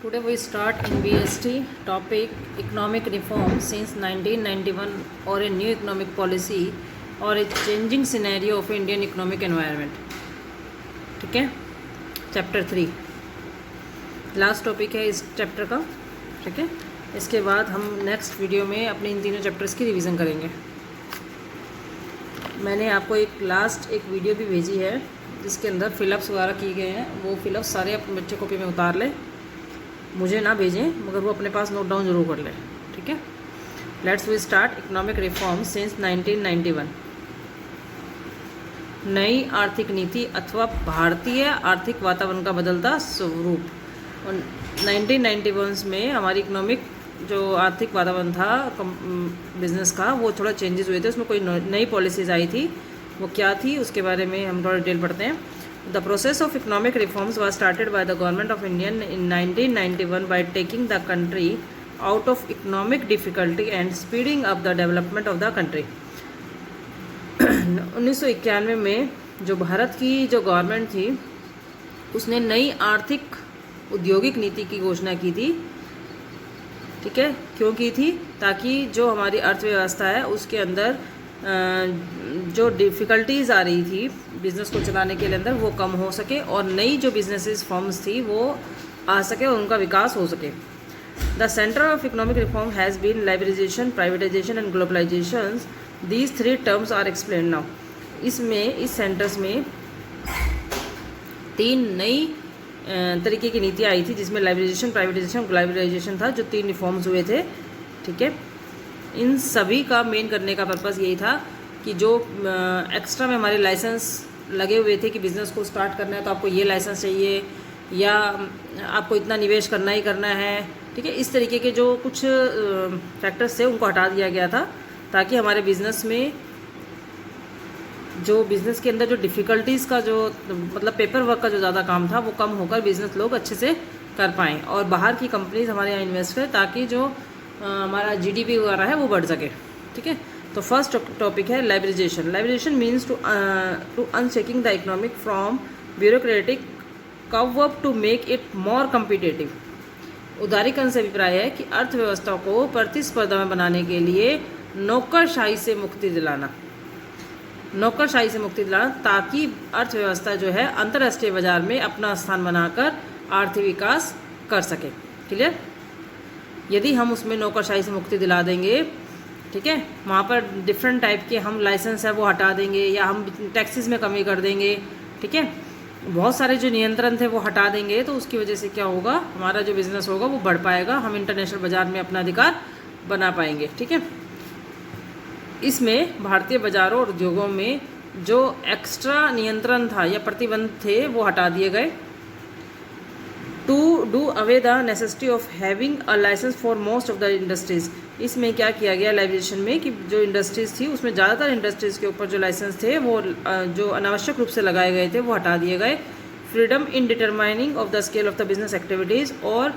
Today we start in BST topic economic reform since 1991 or a new economic policy or a changing scenario of Indian economic environment. ठीक है, chapter 3 last topic है इस chapter का. ठीक है, इसके बाद हम नेक्स्ट वीडियो में अपने इन तीनों चैप्टर्स की रिवीजन करेंगे. मैंने आपको एक वीडियो भी भेजी है जिसके अंदर फिलअप्स वगैरह किए गए हैं. वो फिलअप्स सारे अपने बच्चे कॉपी में उतार लें, मुझे ना भेजें मगर वो अपने पास नोट डाउन जरूर कर लें. ठीक है, let's we start economic reform since 1991. नई आर्थिक नीति अथवा भारतीय आर्थिक वातावरण का बदलता स्वरूप. और 1991 में हमारी इकोनॉमिक जो आर्थिक वातावरण था बिजनेस का वो थोड़ा चेंजेस हुए थे. उसमें कोई नई पॉलिसीज़ आई थी, वो क्या थी उसके बारे में हम थोड़ा डिटेल पढ़ते हैं. The process of economic reforms was started by the government of India in 1991 by taking the country out of economic difficulty and speeding up the development of the country. 1991 में जो भारत की जो गवर्नमेंट थी उसने नई आर्थिक औद्योगिक नीति की घोषणा की थी. ठीक है, क्यों की थी? ताकि जो हमारी अर्थव्यवस्था है उसके अंदर जो डिफ़िकल्टीज़ आ रही थी बिज़नेस को चलाने के लिए अंदर वो कम हो सके और नई जो बिजनेसेस फॉर्म्स थी वो आ सके और उनका विकास हो सके. The centre of economic reform has been liberalisation, privatisation and globalisation. These 3 terms are explain now. इसमें इस सेंटर्स में 3 नई तरीके की नीतियाँ आई थी जिसमें लिबरलाइजेशन, प्राइवेटाइजेशन, ग्लोबलाइजेशन था, जो 3 रिफॉर्म्स हुए थे. ठीक है, इन सभी का मेन करने का पर्पस यही था कि जो एक्स्ट्रा में हमारे लाइसेंस लगे हुए थे कि बिज़नेस को स्टार्ट करना है तो आपको ये लाइसेंस चाहिए या आपको इतना निवेश करना ही करना है. ठीक है, इस तरीके के जो कुछ फैक्टर्स थे उनको हटा दिया गया था ताकि हमारे बिज़नेस में जो बिज़नेस के अंदर जो डिफ़िकल्टीज़ का जो मतलब पेपर वर्क का जो ज़्यादा काम था वो कम होकर बिज़नेस लोग अच्छे से कर पाएँ और बाहर की कंपनीज हमारे यहाँ इन्वेस्ट करें ताकि जो हमारा जीडीपी वगैरह है वो बढ़ सके. ठीक है, तो फर्स्ट टॉपिक है liberalisation. Liberalisation means to unchecking the economic from bureaucratic कव to make it more competitive. उदारीकरण से अभिप्राय है कि अर्थव्यवस्था को प्रतिस्पर्धा में बनाने के लिए नौकरशाही से मुक्ति दिलाना. नौकरशाही से मुक्ति दिलाना ताकि अर्थव्यवस्था जो है अंतर्राष्ट्रीय बाजार में अपना स्थान बनाकर आर्थिक विकास कर सके. क्लियर? यदि हम उसमें नौकरशाही से मुक्ति दिला देंगे, ठीक है, वहाँ पर डिफरेंट टाइप के हम लाइसेंस है वो हटा देंगे या हम टैक्सेस में कमी कर देंगे. ठीक है, बहुत सारे जो नियंत्रण थे वो हटा देंगे तो उसकी वजह से क्या होगा, हमारा जो बिज़नेस होगा वो बढ़ पाएगा, हम इंटरनेशनल बाज़ार में अपना अधिकार बना पाएंगे. ठीक है, इसमें भारतीय बाज़ारों और उद्योगों में जो एक्स्ट्रा नियंत्रण था या प्रतिबंध थे वो हटा दिए गए. To do away the necessity of having a licence for most of the industries. इसमें क्या किया गया लाइब्रेशन में कि जो इंडस्ट्रीज़ थी उसमें ज़्यादातर इंडस्ट्रीज़ के ऊपर जो लाइसेंस थे वो जो अनावश्यक रूप से लगाए गए थे वो हटा दिए गए. Freedom in determining of the scale of the business activities. और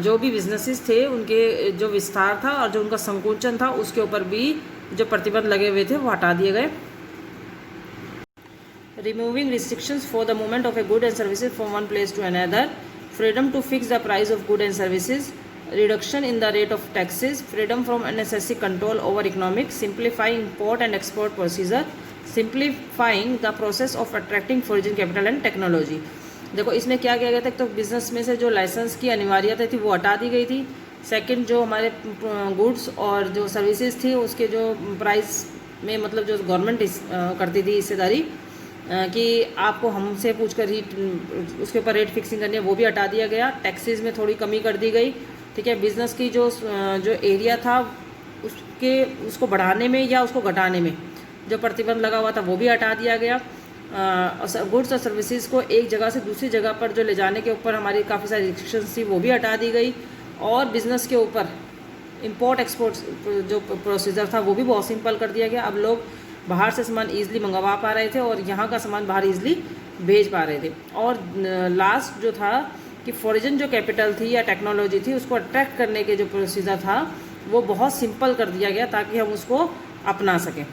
जो भी बिजनेसेस थे उनके जो विस्तार था और जो उनका संकुचन था उसके ऊपर भी जो प्रतिबंध लगे हुए थे वो हटा दिए गए. Removing restrictions for the movement of a good and services from one place to another. Freedom to fix the price of goods and services. Reduction in the rate of taxes. Freedom from unnecessary control over economics. Simplifying import and export procedure. Simplifying the process of attracting foreign capital and technology. देखो इसमें क्या किया गया था, तो business में से जो लाइसेंस की अनिवार्यता थी वो हटा दी गई थी. सेकंड, जो हमारे गुड्स और जो सर्विसेज थी उसके जो प्राइस में मतलब जो गवर्नमेंट करती थी हिस्सेदारी कि आपको हमसे पूछकर ही उसके ऊपर रेट फिक्सिंग करनी है वो भी हटा दिया गया. टैक्सेस में थोड़ी कमी कर दी गई. ठीक है, बिज़नेस की जो एरिया था उसको बढ़ाने में या उसको घटाने में जो प्रतिबंध लगा हुआ था वो भी हटा दिया गया. गुड्स और सर्विसेज को एक जगह से दूसरी जगह पर जो ले जाने के ऊपर हमारी काफ़ी सारी रिस्ट्रिक्शंस थी वो भी हटा दी गई. और बिज़नेस के ऊपर इंपोर्ट एक्सपोर्ट जो प्रोसीजर था वो भी बहुत सिंपल कर दिया गया. अब लोग बाहर से सामान ईज़िली मंगवा पा रहे थे और यहाँ का सामान बाहर ईज़िली भेज पा रहे थे. और लास्ट जो था कि फॉरेन जो कैपिटल थी या टेक्नोलॉजी थी उसको अट्रैक्ट करने के जो प्रोसीजर था वो बहुत सिंपल कर दिया गया ताकि हम उसको अपना सकें.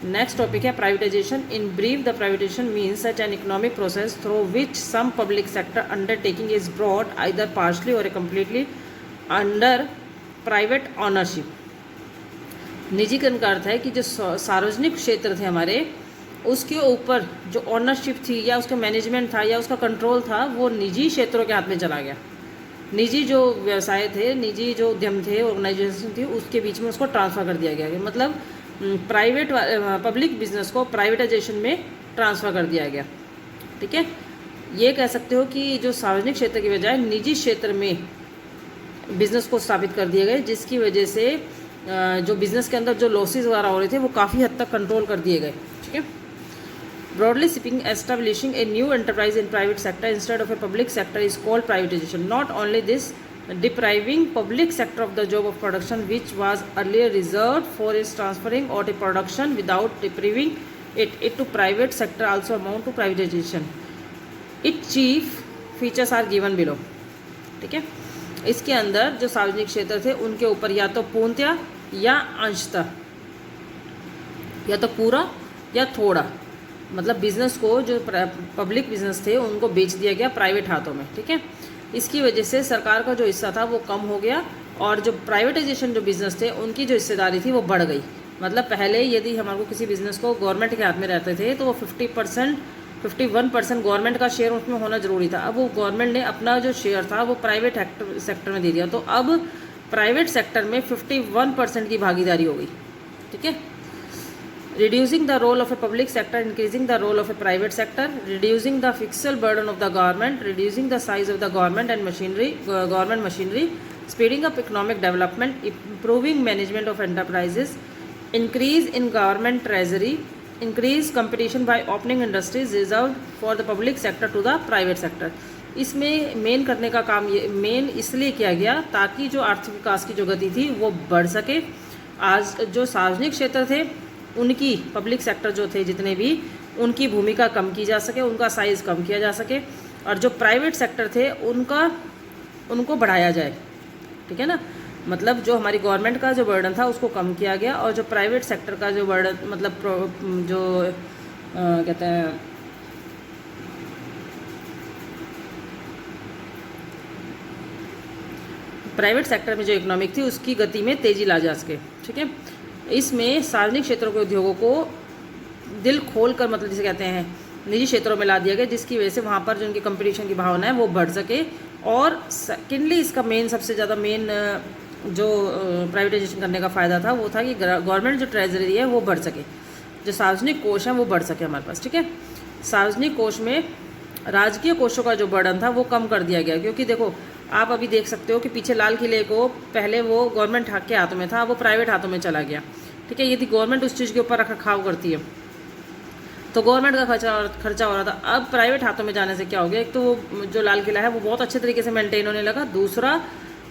नेक्स्ट टॉपिक है privatisation. In brief the privatisation means such an economic process through which some public sector undertaking is brought either partially और कम्प्लीटली अंडर प्राइवेट ऑनरशिप। निजीकरण का अर्थ है कि जो सार्वजनिक क्षेत्र थे हमारे, उसके ऊपर जो ऑनरशिप थी या उसका मैनेजमेंट था या उसका कंट्रोल था, वो निजी क्षेत्रों के हाथ में चला गया। निजी जो व्यवसाय थे, निजी जो उद्यम थे, ऑर्गेनाइजेशन थी, उसके बीच में उसको ट्रांसफ़र कर दिया गया। मतलब प्राइवेट पब्लिक बिजनेस को प्राइवेटाइजेशन में ट्रांसफ़र कर दिया गया। ठीक है, ये कह सकते हो कि जो सार्वजनिक क्षेत्र की बजाय निजी क्षेत्र में बिज़नेस को स्थापित कर दिए गए, जिसकी वजह से जो बिज़नेस के अंदर जो लॉसेस वगैरह हो रहे थे वो काफ़ी हद तक कंट्रोल कर दिए गए। ठीक है, broadly speaking establishing a new enterprise in private sector instead of a public sector is called privatisation. Not only this, depriving public sector of the job of production which was earlier reserved for its transferring out a production without depriving it to private sector also amount to privatization. Its chief features are given below. ठीक है, इसके अंदर जो सार्वजनिक क्षेत्र थे उनके ऊपर या तो पूर्णतया या अंशतः, या तो पूरा या थोड़ा, मतलब बिजनेस को जो पब्लिक बिजनेस थे उनको बेच दिया गया प्राइवेट हाथों में। ठीक है, इसकी वजह से सरकार का जो हिस्सा था वो कम हो गया और जो प्राइवेटाइजेशन जो बिज़नेस थे उनकी जो हिस्सेदारी थी वो बढ़ गई। मतलब पहले यदि हमारे को किसी बिज़नेस को गवर्नमेंट के हाथ में रहते थे तो वो 51% गवर्नमेंट का शेयर उसमें होना ज़रूरी था। अब वो गवर्नमेंट ने अपना जो शेयर था वो प्राइवेट सेक्टर में दे दिया, तो अब प्राइवेट सेक्टर में 51% की भागीदारी हो गई। ठीक है, reducing the role of a public sector, increasing the role of a private sector, reducing the fiscal burden of the government, reducing the size of the government machinery, speeding up economic development, improving management of enterprises, increase in government treasury, increase competition by opening industries reserved for the public sector to the private sector। इसमें main करने का काम ये main इसलिए किया गया ताकि जो आर्थिक विकास की जो गति थी वो बढ़ सके। आज जो सार्वजनिक क्षेत्र थे उनकी, पब्लिक सेक्टर जो थे जितने भी, उनकी भूमिका कम की जा सके, उनका साइज़ कम किया जा सके, और जो प्राइवेट सेक्टर थे उनको बढ़ाया जाए। ठीक है ना, मतलब जो हमारी गवर्नमेंट का जो बर्डन था उसको कम किया गया और जो प्राइवेट सेक्टर का जो बर्डन, मतलब जो कहते हैं प्राइवेट सेक्टर में जो इकोनॉमिक थी उसकी गति में तेज़ी ला जा सके। ठीक है, इसमें सार्वजनिक क्षेत्रों के उद्योगों को दिल खोल कर, मतलब जिसे कहते हैं, निजी क्षेत्रों में ला दिया गया, जिसकी वजह से वहाँ पर जो उनकी कंपटीशन की भावना है वो बढ़ सके। और सेकेंडली इसका सबसे ज़्यादा मेन जो प्राइवेटाइजेशन करने का फ़ायदा था वो था कि गवर्नमेंट जो ट्रेजरी है वो बढ़ सके, जो सार्वजनिक कोष हैं वो बढ़ सके हमारे पास। ठीक है, सार्वजनिक कोष में राजकीय कोषों का जो बर्डन था वो कम कर दिया गया, क्योंकि देखो आप अभी देख सकते हो कि पीछे लाल किले को पहले वो गवर्नमेंट के हाथों में था, वो प्राइवेट हाथों में चला गया। ठीक है, यदि गवर्नमेंट उस चीज़ के ऊपर रखरखाव करती है तो गवर्नमेंट का खर्चा हो रहा था। अब प्राइवेट हाथों में जाने से क्या हो गया, एक तो वो जो लाल किला है वो बहुत अच्छे तरीके से मेंटेन होने लगा, दूसरा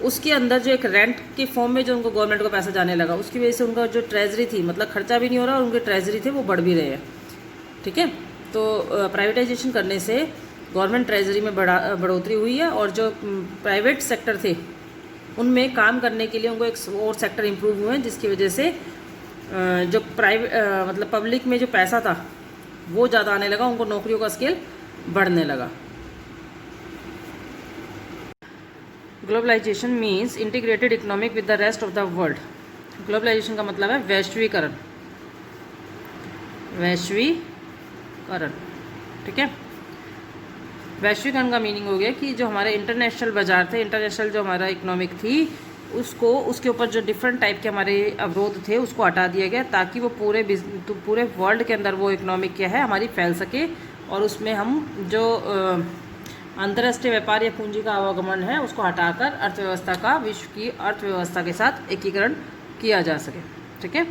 उसके अंदर जो एक रेंट के फॉर्म में जो उनको गवर्नमेंट को पैसा जाने लगा, उसकी वजह से उनका जो ट्रेजरी थी, मतलब खर्चा भी नहीं हो रहा और उनके ट्रेजरी थे वो बढ़ भी रहे हैं। ठीक है, तो प्राइवेटाइजेशन करने से गवर्नमेंट ट्रेजरी में बढ़ोतरी हुई है और जो प्राइवेट सेक्टर थे उनमें काम करने के लिए उनको एक और सेक्टर इम्प्रूव हुए हैं, जिसकी वजह से जो मतलब पब्लिक में जो पैसा था वो ज़्यादा आने लगा, उनको नौकरियों का स्केल बढ़ने लगा। Globalisation means integrated economic with the rest of the world. Globalisation का मतलब है वैश्वीकरण। ठीक है, वैश्वीकरण का मीनिंग हो गया कि जो हमारे इंटरनेशनल बाजार थे, इंटरनेशनल जो हमारा इकोनॉमिक थी, उसको उसके ऊपर जो डिफरेंट टाइप के हमारे अवरोध थे उसको हटा दिया गया, ताकि वो पूरे वर्ल्ड के अंदर वो इकोनॉमिक क्या है हमारी फैल सके, और उसमें हम जो अंतर्राष्ट्रीय व्यापार या पूंजी का आवागमन है उसको हटाकर अर्थव्यवस्था का विश्व की अर्थव्यवस्था के साथ एकीकरण किया जा सके। ठीक है,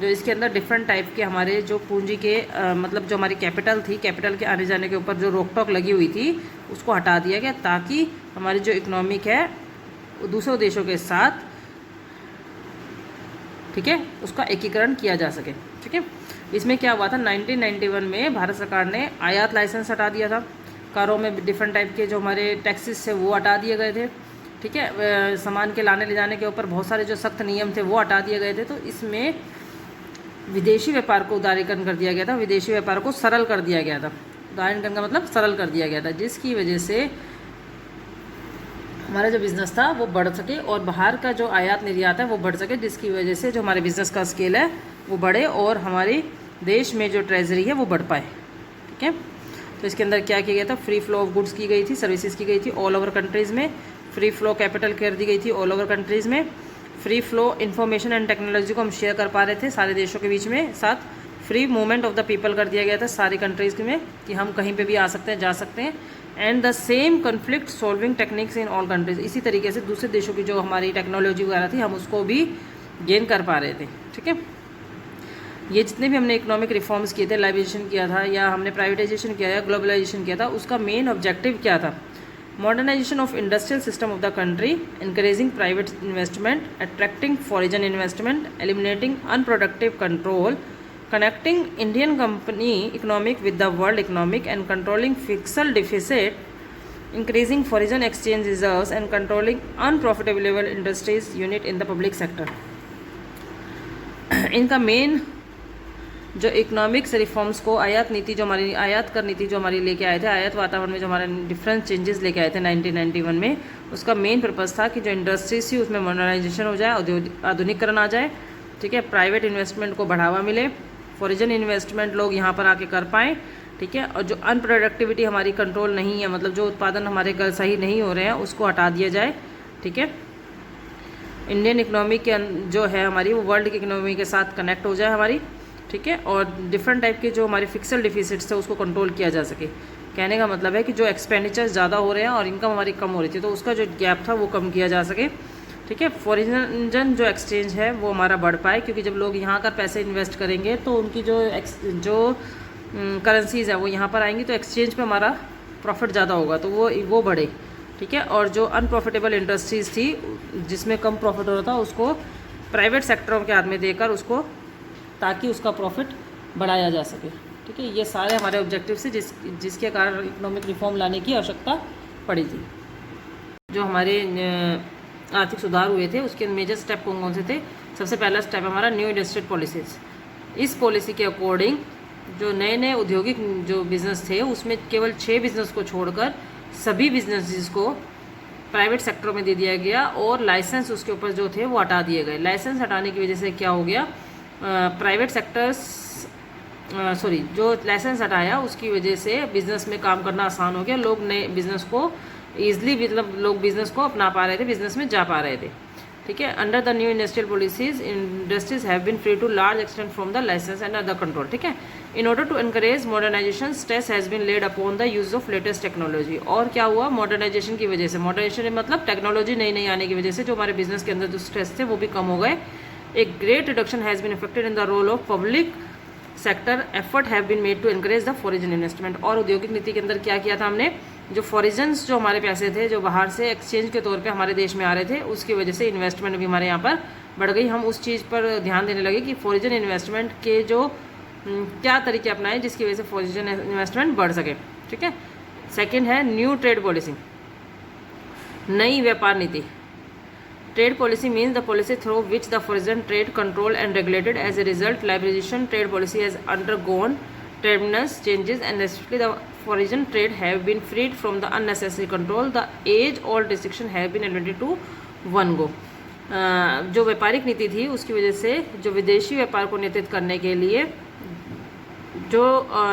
जो इसके अंदर डिफरेंट टाइप के हमारे जो पूंजी के मतलब जो हमारी कैपिटल थी, कैपिटल के आने जाने के ऊपर जो रोक टोक लगी हुई थी उसको हटा दिया गया, ताकि हमारी जो इकोनॉमिक है दूसरे देशों के साथ, ठीक है, उसका एकीकरण किया जा सके। ठीक है, इसमें क्या हुआ था, 1991 में भारत सरकार ने आयात लाइसेंस हटा दिया था, कारों में डिफरेंट टाइप के जो हमारे टैक्सेस थे वो हटा दिए गए थे। ठीक है, सामान के लाने ले जाने के ऊपर बहुत सारे जो सख्त नियम थे वो हटा दिए गए थे। तो इसमें विदेशी व्यापार को उदारीकरण कर दिया गया था, विदेशी व्यापार को सरल कर दिया गया था। उदारीकरण का मतलब सरल कर दिया गया था, जिसकी वजह से हमारा जो बिज़नेस था वो बढ़ सके और बाहर का जो आयात निर्यात है वो बढ़ सके, जिसकी वजह से जो हमारे बिज़नेस का स्केल है वो बढ़े और हमारे देश में जो ट्रेजरी है वो बढ़ पाए। ठीक है, तो इसके अंदर क्या किया गया था, फ्री फ्लो ऑफ गुड्स की गई थी, सर्विसेज की गई थी ऑल ओवर कंट्रीज़ में, फ्री फ्लो कैपिटल कर दी गई थी ऑल ओवर कंट्रीज़ में, free flow information and technology को हम शेयर कर पा रहे थे सारे देशों के बीच में, साथ free movement of the people कर दिया गया था सारी कंट्रीज़ में कि हम कहीं पे भी आ सकते हैं, जा सकते हैं, and the same conflict solving techniques in all countries. इसी तरीके से दूसरे देशों की जो हमारी टेक्नोलॉजी वगैरह थी हम उसको भी गेन कर पा रहे थे। ठीक है, ये जितने भी हमने इकोनॉमिक रिफॉर्म्स किए थे, लाइब्रेशन किया था या हमने प्राइवेटाइजेशन किया या ग्लोबलाइजेशन किया था, उसका मेन ऑब्जेक्टिव क्या था, modernisation of industrial system of the country, encouraging private investment, attracting foreign investment, eliminating unproductive control, connecting Indian company economic with the world economic and controlling fiscal deficit, increasing foreign exchange reserves and controlling unprofitable industries unit in the public sector। इनका main जो economics reforms को आयात नीति जो हमारी आयात कर नीति जो हमारी लेके आए थे, आयात वातावरण में जो हमारे डिफरेंट चेंजेस लेके आए थे 1991 में, उसका मेन पर्पस था कि जो इंडस्ट्रीज थी उसमें मॉडर्नाइजेशन हो जाए, आधुनिकरण आ जाए। ठीक है, प्राइवेट इन्वेस्टमेंट को बढ़ावा मिले, फॉरेन इन्वेस्टमेंट लोग यहाँ पर आके कर पाएँ। ठीक है, और जो अनप्रोडक्टिविटी हमारी कंट्रोल नहीं है, मतलब जो उत्पादन हमारे सही नहीं हो रहे हैं उसको हटा दिया जाए। ठीक है, इंडियन इकोनॉमी के जो है हमारी वो वर्ल्ड की इकोनॉमी के साथ कनेक्ट हो जाए हमारी। ठीक है, और डिफरेंट टाइप के जो हमारे फिक्सल डिफिसिट्स है उसको कंट्रोल किया जा सके। कहने का मतलब है कि जो एक्सपेंडिचर ज़्यादा हो रहे हैं और इनकम हमारी कम हो रही थी, तो उसका जो गैप था वो कम किया जा सके। ठीक है, फॉरेन जो एक्सचेंज है वो हमारा बढ़ पाए, क्योंकि जब लोग यहाँ कर पैसे इन्वेस्ट करेंगे तो उनकी जो करेंसीज़ है वो यहाँ पर आएंगी, तो एक्सचेंज पे हमारा प्रॉफिट ज़्यादा होगा, तो वो बढ़े। ठीक है, और जो अनप्रॉफिटेबल इंडस्ट्रीज़ थी जिसमें कम प्रॉफिट हो रहा था उसको प्राइवेट सेक्टरों के हाथ में देकर उसको, ताकि उसका प्रॉफिट बढ़ाया जा सके। ठीक है, ये सारे हमारे ऑब्जेक्टिव से जिसके कारण इकोनॉमिक रिफॉर्म लाने की आवश्यकता पड़ी थी। जो हमारे आर्थिक सुधार हुए थे उसके मेजर स्टेप कौन कौन से थे। सबसे पहला स्टेप हमारा न्यू इंडस्ट्रियल पॉलिसीज़। इस पॉलिसी के अकॉर्डिंग जो नए नए औद्योगिक जो बिज़नेस थे उसमें केवल 6 बिज़नेस को छोड़कर सभी बिजनेसेस को प्राइवेट सेक्टर में दे दिया गया और लाइसेंस उसके ऊपर जो थे वो हटा दिए गए। लाइसेंस हटाने की वजह से क्या हो गया, प्राइवेट सेक्टर्स जो लाइसेंस हटाया उसकी वजह से बिज़नेस में काम करना आसान हो गया। लोग नए बिज़नेस को ईजिली, मतलब लोग बिज़नेस को अपना पा रहे थे, बिज़नेस में जा पा रहे थे। ठीक है, under the new industrial policies industries have been free to large extent from the licence and other control. ठीक है, in order to encourage modernisation stress has been laid upon the use of latest technology. और क्या हुआ, modernisation की वजह से, modernisation मतलब technology नई नई आने की वजह से जो हमारे बिजनेस के अंदर जो स्ट्रेस थे वो भी कम हो गए। एक great reduction has been effected in the role of public sector, effort have been made to encourage the foreign investment. और औद्योगिक नीति के अंदर क्या किया था हमने, जो फॉरेजन्स जो हमारे पैसे थे जो बाहर से एक्सचेंज के तौर पे हमारे देश में आ रहे थे उसकी वजह से इन्वेस्टमेंट भी हमारे यहाँ पर बढ़ गई। हम उस चीज़ पर ध्यान देने लगे कि फॉरेन इन्वेस्टमेंट के जो क्या तरीके अपनाएं जिसकी वजह से फॉरेन इन्वेस्टमेंट बढ़ सके। ठीक है, सेकेंड है न्यू ट्रेड पॉलिसी, नई व्यापार नीति। Trade policy means the policy through which the foreign trade control and regulated. As a result liberalisation trade policy has undergone tremendous changes and especially the foreign trade have been freed from the unnecessary control. The age-old restriction have been eliminated to one go. जो व्यापारिक नीति थी उसकी वजह से जो विदेशी व्यापार को नियंत्रित करने के लिए जो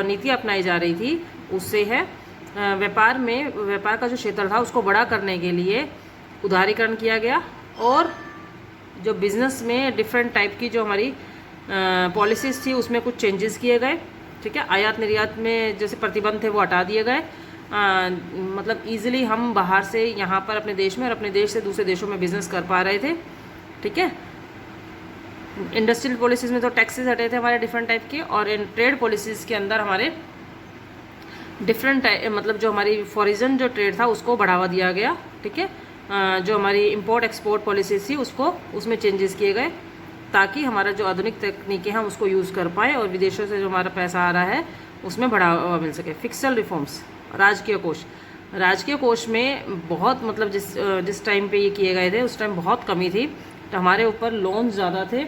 नीति अपनाई जा रही थी उससे है व्यापार का जो क्षेत्र था उसको बड़ा करने के लिए उदारीकरण किया गया और जो बिजनेस में डिफरेंट टाइप की जो हमारी पॉलिसीज़ थी उसमें कुछ चेंजेस किए गए। ठीक है, आयात निर्यात में जैसे प्रतिबंध थे वो हटा दिए गए। मतलब ईजिली हम बाहर से यहाँ पर अपने देश में और अपने देश से दूसरे देशों में बिजनेस कर पा रहे थे। ठीक है, इंडस्ट्रियल पॉलिसीज़ में तो टैक्सेस हटे थे हमारे डिफरेंट टाइप के, और इन ट्रेड पॉलिसीज़ के अंदर हमारे डिफरेंट मतलब जो हमारी फॉरेन जो ट्रेड था उसको बढ़ावा दिया गया। ठीक है, जो हमारी इंपोर्ट एक्सपोर्ट पॉलिसीज़ थी उसमें चेंजेस किए गए ताकि हमारा जो आधुनिक तकनीकें हैं उसको यूज़ कर पाए और विदेशों से जो हमारा पैसा आ रहा है उसमें बढ़ावा मिल सके। फिक्सल रिफॉर्म्स, राजकीय कोष में बहुत मतलब जिस टाइम पे ये किए गए थे उस टाइम बहुत कमी थी, तो हमारे ऊपर लोन ज़्यादा थे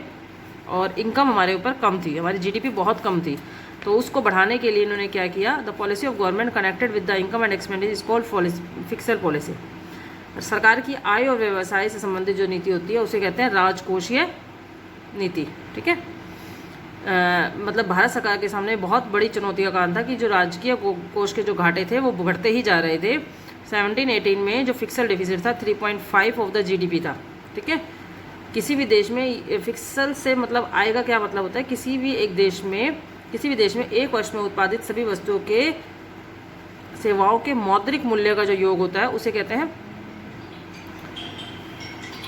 और इनकम हमारे ऊपर कम थी, हमारी जीडीपी बहुत कम थी। तो उसको बढ़ाने के लिए इन्होंने क्या किया, the policy of government connected with the income and expenditure is called pixel policy. सरकार की आय और व्यवसाय से संबंधित जो नीति होती है उसे कहते हैं राजकोषीय नीति। ठीक है, मतलब भारत सरकार के सामने बहुत बड़ी चुनौती का कारण था कि जो राजकीय कोष के जो घाटे थे वो बढ़ते ही जा रहे थे। 1718 में जो फिक्सल डिफिसिट था 3.5 ऑफ द जीडीपी था। ठीक है, किसी भी देश में फिक्सल से मतलब आएगा क्या मतलब होता है, किसी भी देश में एक वर्ष में उत्पादित सभी वस्तुओं के सेवाओं के मौद्रिक मूल्य का जो योग होता है उसे कहते हैं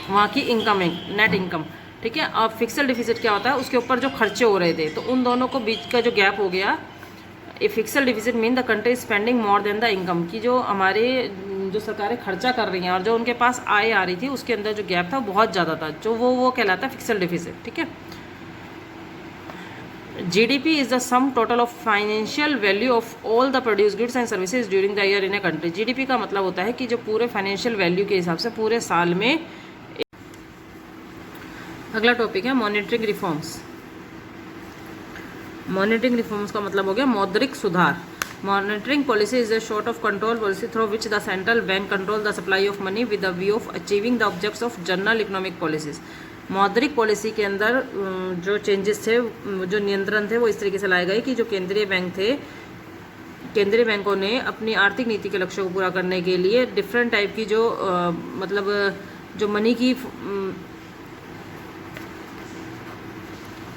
वहाँ की इनकम, नेट इनकम। ठीक है, अब फिक्सल डिफिसिट क्या होता है, उसके ऊपर जो खर्चे हो रहे थे तो उन दोनों को बीच का जो गैप हो गया। A fiscal deficit mean the country spending more than the income, की जो हमारे जो सरकारें खर्चा कर रही हैं और जो उनके पास आय आ रही थी उसके अंदर जो गैप था बहुत ज़्यादा था, जो वो कहलाता है फिक्सल डिफिसिट। ठीक है, GDP is the sum total of financial value of all the produce goods and services during the year in a country. GDP का मतलब होता है कि जो पूरे फाइनेंशियल वैल्यू के हिसाब से पूरे साल में। अगला टॉपिक है मॉनिटरिंग रिफॉर्म्स। मॉनिटरिंग रिफॉर्म्स का मतलब हो गया मौद्रिक सुधार। Monitoring policy is a sort of control policy through which the central bank control the supply of money with the view of achieving the objects of general economic policies. मौद्रिक policy के अंदर जो चेंजेस थे, जो नियंत्रण थे वो इस तरीके से लाए गए कि जो केंद्रीय बैंक थे, केंद्रीय बैंकों ने अपनी आर्थिक नीति के लक्ष्यों को पूरा करने के लिए डिफरेंट टाइप की जो मतलब जो मनी की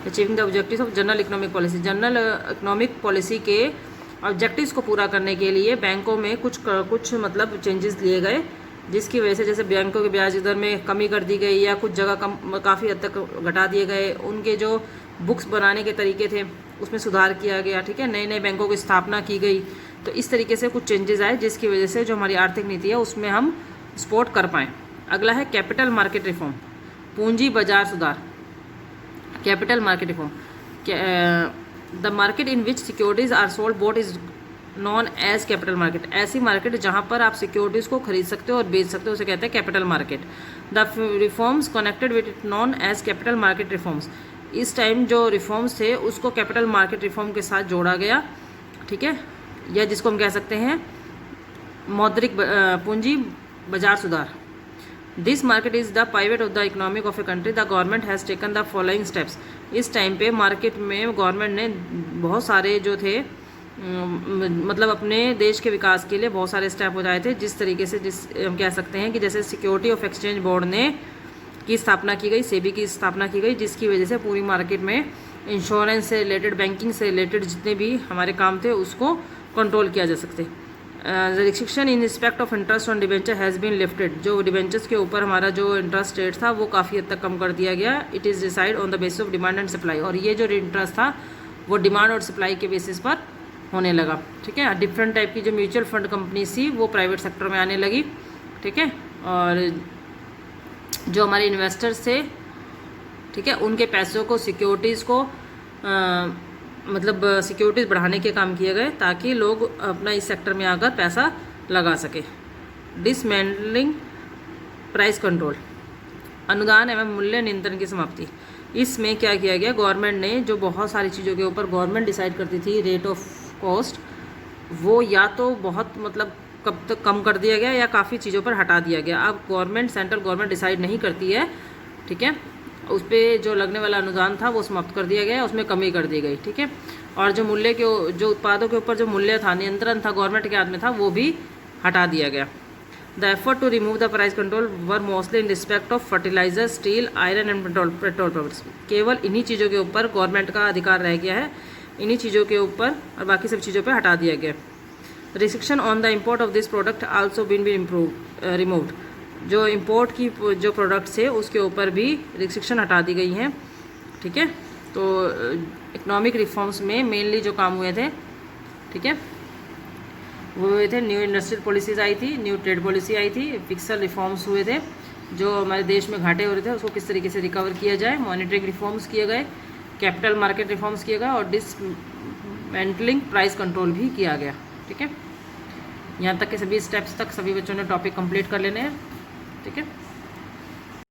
achieving the objectives of general economic policy, general economic policy के ऑब्जेक्टिव्स को पूरा करने के लिए बैंकों में कुछ मतलब चेंजेस लिए गए, जिसकी वजह से जैसे बैंकों के ब्याज दर में कमी कर दी गई या कुछ जगह काफ़ी हद तक घटा दिए गए। उनके जो बुक्स बनाने के तरीके थे उसमें सुधार किया गया। ठीक है, नए नए बैंकों की स्थापना की गई। तो इस तरीके से कुछ चेंजेस आए जिसकी वजह से जो हमारी आर्थिक नीति है उसमें हम सपोर्ट कर पाएँ। अगला है कैपिटल मार्केट रिफॉर्म, पूंजी बाजार सुधार। Capital market reform, the market in which securities are sold bought is known as capital market. ऐसी मार्केट जहां पर आप सिक्योरिटीज को खरीद सकते हो और बेच सकते हो उसे कहते हैं capital market. The reforms connected with it known as capital market reforms. इस टाइम जो रिफॉर्म्स थे उसको कैपिटल मार्केट रिफॉर्म के साथ जोड़ा गया। ठीक है, या जिसको हम कह सकते हैं मौद्रिक पूंजी बाजार सुधार। This market is the pivot of the economic of a country. The government has taken the following steps. इस टाइम पे मार्केट में गवर्नमेंट ने बहुत सारे जो थे मतलब अपने देश के विकास के लिए बहुत सारे स्टेप उठाए थे। जिस तरीके से हम कह सकते हैं कि जैसे सिक्योरिटी ऑफ एक्सचेंज बोर्ड ने की स्थापना की गई, सेबी की स्थापना की गई, जिसकी वजह से पूरी मार्केट में इंश्योरेंस से रिलेटेड, बैंकिंग से रिलेटेड जितने भी हमारे काम थे उसको कंट्रोल किया जा सकते। Restriction in respect of interest on debenture has been lifted. जो डिवेंचर्स के ऊपर हमारा जो इंटरेस्ट रेट था वो काफ़ी हद तक कम कर दिया गया। It is decide on the basis of demand and supply. और ये जो इंटरेस्ट था वो डिमांड और सप्लाई के बेसिस पर होने लगा। ठीक है, डिफरेंट टाइप की जो म्यूचुअल फंड कंपनी थी वो प्राइवेट सेक्टर में आने लगी। ठीक है, और जो हमारे इन्वेस्टर्स थे, ठीक है, उनके पैसों को सिक्योरिटीज़ को मतलब सिक्योरिटीज़ बढ़ाने के काम किए गए ताकि लोग अपना इस सेक्टर में आकर पैसा लगा सके। डिसमेंटलिंग प्राइस कंट्रोल, अनुदान एवं मूल्य नियंत्रण की समाप्ति। इसमें क्या किया गया, गवर्नमेंट ने जो बहुत सारी चीज़ों के ऊपर गवर्नमेंट डिसाइड करती थी रेट ऑफ कॉस्ट, वो या तो बहुत मतलब कब तक कम कर दिया गया या काफ़ी चीज़ों पर हटा दिया गया। अब गवर्नमेंट, सेंट्रल गवर्नमेंट डिसाइड नहीं करती है। ठीक है, उस पर जो लगने वाला अनुदान था वो समाप्त कर दिया गया, उसमें कमी कर दी गई। ठीक है, और जो मूल्य के जो उत्पादों के ऊपर जो मूल्य था, नियंत्रण था, गवर्नमेंट के हाथ में था, वो भी हटा दिया गया। The effort to remove the price control were mostly in respect of fertiliser, steel, iron and petrol products. केवल इन्हीं चीज़ों के ऊपर गवर्नमेंट का अधिकार रह गया है, इन्हीं चीज़ों के ऊपर, और बाकी सब चीज़ों पर हटा दिया गया। Restriction on the import of this product also been removed. जो इंपोर्ट की जो प्रोडक्ट्स है उसके ऊपर भी रिस्ट्रिक्शन हटा दी गई हैं। ठीक है, तो इकोनॉमिक रिफॉर्म्स में मेनली जो काम हुए थे, ठीक है, वो हुए थे, न्यू इंडस्ट्रियल पॉलिसीज़ आई थी, न्यू ट्रेड पॉलिसी आई थी, फिक्सल रिफॉर्म्स हुए थे, जो हमारे देश में घाटे हो रहे थे उसको किस तरीके से रिकवर किया जाए, मॉनिटरिंग रिफॉर्म्स किए गए, कैपिटल मार्केट रिफॉर्म्स किए गए, और डिसमेंटलिंग प्राइस कंट्रोल भी किया गया। ठीक है, यहाँ तक के सभी स्टेप्स तक सभी बच्चों ने टॉपिक कंप्लीट कर लेने हैं। ठीक है।